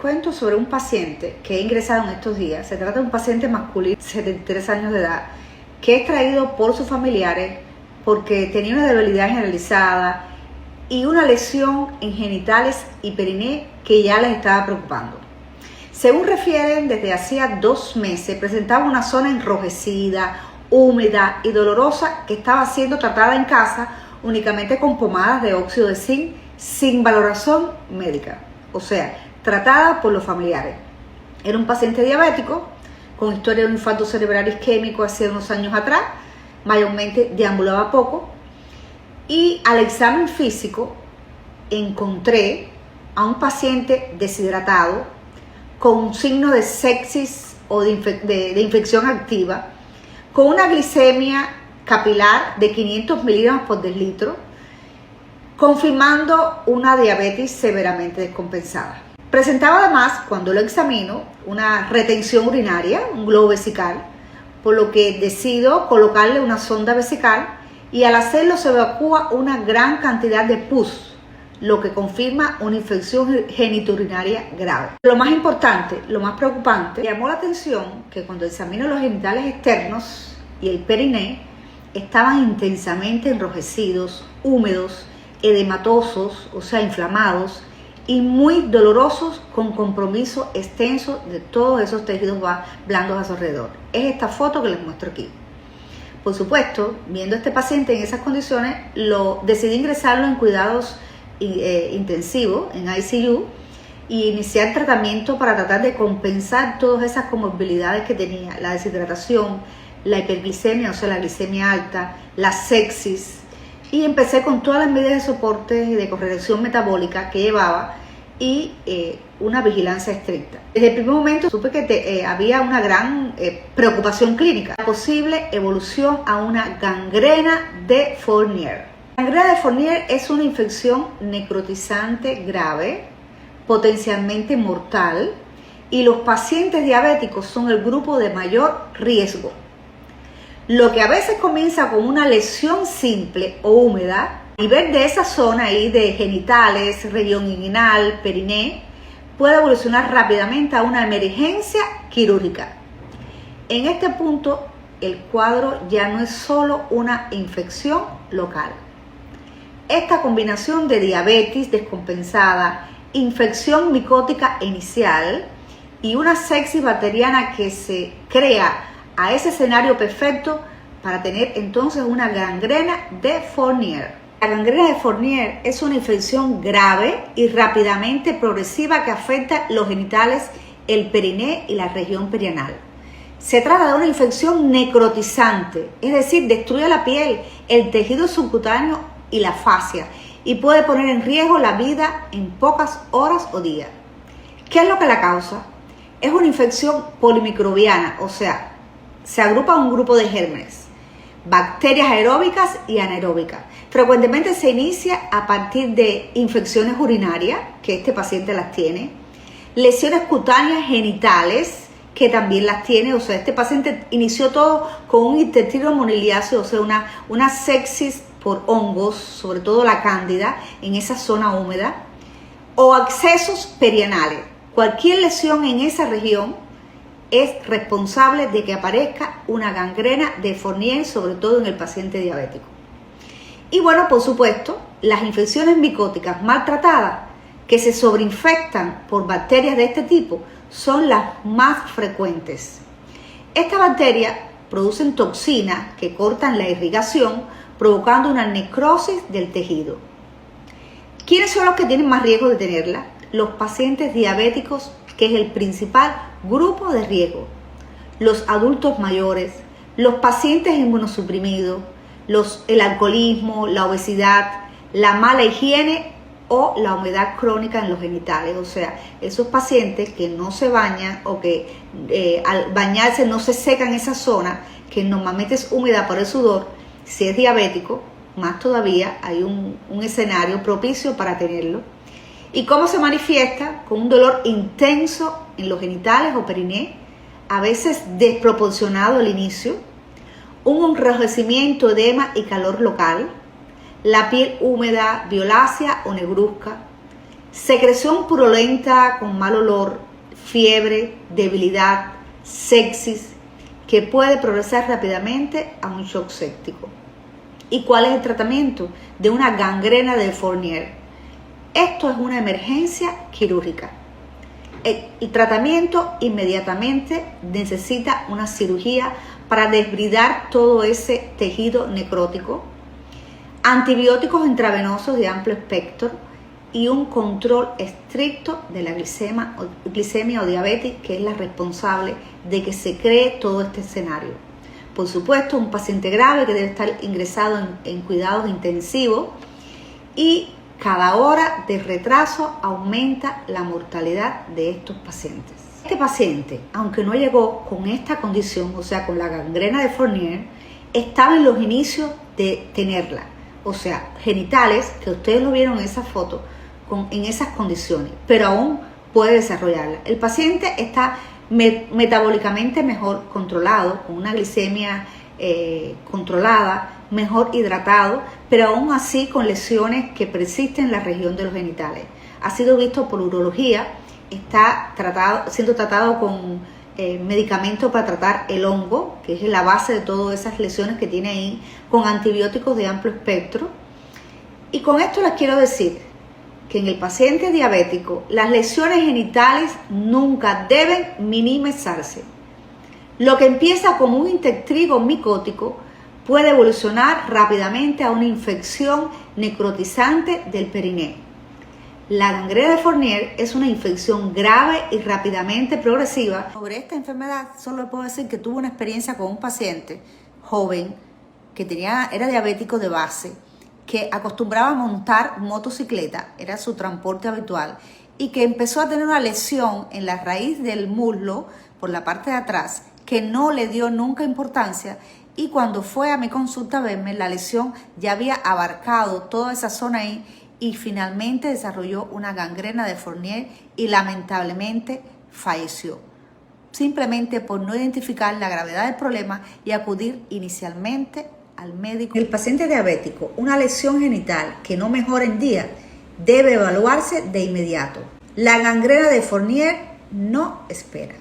cuento sobre un paciente que he ingresado en estos días. Se trata de un paciente masculino de 73 años de edad que es traído por sus familiares porque tenía una debilidad generalizada y una lesión en genitales y periné que ya les estaba preocupando. Según refieren, desde hacía 2 meses presentaba una zona enrojecida, húmeda y dolorosa que estaba siendo tratada en casa únicamente con pomadas de óxido de zinc sin valoración médica, o sea, tratada por los familiares. Era un paciente diabético con historia de un infarto cerebral isquémico hace unos años atrás, mayormente deambulaba poco, y al examen físico encontré a un paciente deshidratado con un signo de sepsis o de infección activa, con una glicemia capilar de 500 miligramos por decilitro, confirmando una diabetes severamente descompensada. Presentaba además, cuando lo examino, una retención urinaria, un globo vesical, por lo que decido colocarle una sonda vesical y al hacerlo se evacúa una gran cantidad de pus, lo que confirma una infección genitourinaria grave. Lo más importante, lo más preocupante, me llamó la atención que cuando examino los genitales externos y el periné, estaban intensamente enrojecidos, húmedos, edematosos, o sea, inflamados, y muy dolorosos con compromiso extenso de todos esos tejidos blandos a su alrededor. Es esta foto que les muestro aquí. Por supuesto, viendo a este paciente en esas condiciones, decidí ingresarlo en cuidados intensivos, en ICU, y iniciar tratamiento para tratar de compensar todas esas comorbilidades que tenía: la deshidratación, la hiperglicemia, o sea, la glicemia alta, la sepsis. Y empecé con todas las medidas de soporte y de corrección metabólica que llevaba y una vigilancia estricta. Desde el primer momento supe que había una gran preocupación clínica, posible evolución a una gangrena de Fournier. La gangrena de Fournier es una infección necrotizante grave, potencialmente mortal, y los pacientes diabéticos son el grupo de mayor riesgo. Lo que a veces comienza con una lesión simple o húmeda, a nivel de esa zona ahí de genitales, región inguinal, periné, puede evolucionar rápidamente a una emergencia quirúrgica. En este punto, el cuadro ya no es solo una infección local. Esta combinación de diabetes descompensada, infección micótica inicial y una sepsis bacteriana que se crea a ese escenario perfecto para tener entonces una gangrena de Fournier. La gangrena de Fournier es una infección grave y rápidamente progresiva que afecta los genitales, el periné y la región perianal. Se trata de una infección necrotizante, es decir, destruye la piel, el tejido subcutáneo y la fascia y puede poner en riesgo la vida en pocas horas o días. ¿Qué es lo que la causa? Es una infección polimicrobiana, o sea, se agrupa un grupo de gérmenes, bacterias aeróbicas y anaeróbicas. Frecuentemente se inicia a partir de infecciones urinarias, que este paciente las tiene, lesiones cutáneas genitales, que también las tiene, o sea, este paciente inició todo con un intestino moniliáceo, o sea, una sepsis por hongos, sobre todo la cándida, en esa zona húmeda, o accesos perianales. Cualquier lesión en esa región es responsable de que aparezca una gangrena de Fournier, sobre todo en el paciente diabético. Y bueno, por supuesto, las infecciones micóticas maltratadas que se sobreinfectan por bacterias de este tipo son las más frecuentes. Estas bacterias producen toxinas que cortan la irrigación, provocando una necrosis del tejido. ¿Quiénes son los que tienen más riesgo de tenerla? Los pacientes diabéticos, que es el principal grupo de riesgo, los adultos mayores, los pacientes inmunosuprimidos, el alcoholismo, la obesidad, la mala higiene o la humedad crónica en los genitales, o sea, esos pacientes que no se bañan o que al bañarse no se secan esa zona que normalmente es húmeda por el sudor. Si es diabético, más todavía hay un escenario propicio para tenerlo. ¿Y cómo se manifiesta? Con un dolor intenso en los genitales o periné, a veces desproporcionado al inicio, un enrojecimiento, edema y calor local, la piel húmeda, violácea o negruzca, secreción purulenta con mal olor, fiebre, debilidad, sepsis, que puede progresar rápidamente a un shock séptico. ¿Y cuál es el tratamiento de una gangrena de Fournier? Esto es una emergencia quirúrgica. El tratamiento inmediatamente necesita una cirugía para desbridar todo ese tejido necrótico, antibióticos intravenosos de amplio espectro y un control estricto de la glicemia o diabetes, que es la responsable de que se cree todo este escenario. Por supuesto, un paciente grave que debe estar ingresado en cuidados intensivos, y cada hora de retraso aumenta la mortalidad de estos pacientes. Este paciente, aunque no llegó con esta condición, o sea, con la gangrena de Fournier, estaba en los inicios de tenerla, o sea, genitales, que ustedes lo vieron en esa foto, en esas condiciones, pero aún puede desarrollarla. El paciente está metabólicamente mejor controlado, con una glicemia controlada, mejor hidratado, pero aún así con lesiones que persisten en la región de los genitales. Ha sido visto por urología, está siendo tratado con medicamentos para tratar el hongo, que es la base de todas esas lesiones que tiene ahí, con antibióticos de amplio espectro. Y con esto les quiero decir que en el paciente diabético las lesiones genitales nunca deben minimizarse. Lo que empieza como un intestino micótico puede evolucionar rápidamente a una infección necrotizante del perineo. La gangrena de Fournier es una infección grave y rápidamente progresiva. Sobre esta enfermedad solo puedo decir que tuve una experiencia con un paciente joven que era diabético de base, que acostumbraba a montar motocicleta, era su transporte habitual, y que empezó a tener una lesión en la raíz del muslo por la parte de atrás que no le dio nunca importancia, y cuando fue a mi consulta a verme, la lesión ya había abarcado toda esa zona ahí y finalmente desarrolló una gangrena de Fournier y lamentablemente falleció, simplemente por no identificar la gravedad del problema y acudir inicialmente al médico. El paciente diabético, una lesión genital que no mejora en día, debe evaluarse de inmediato. La gangrena de Fournier no espera.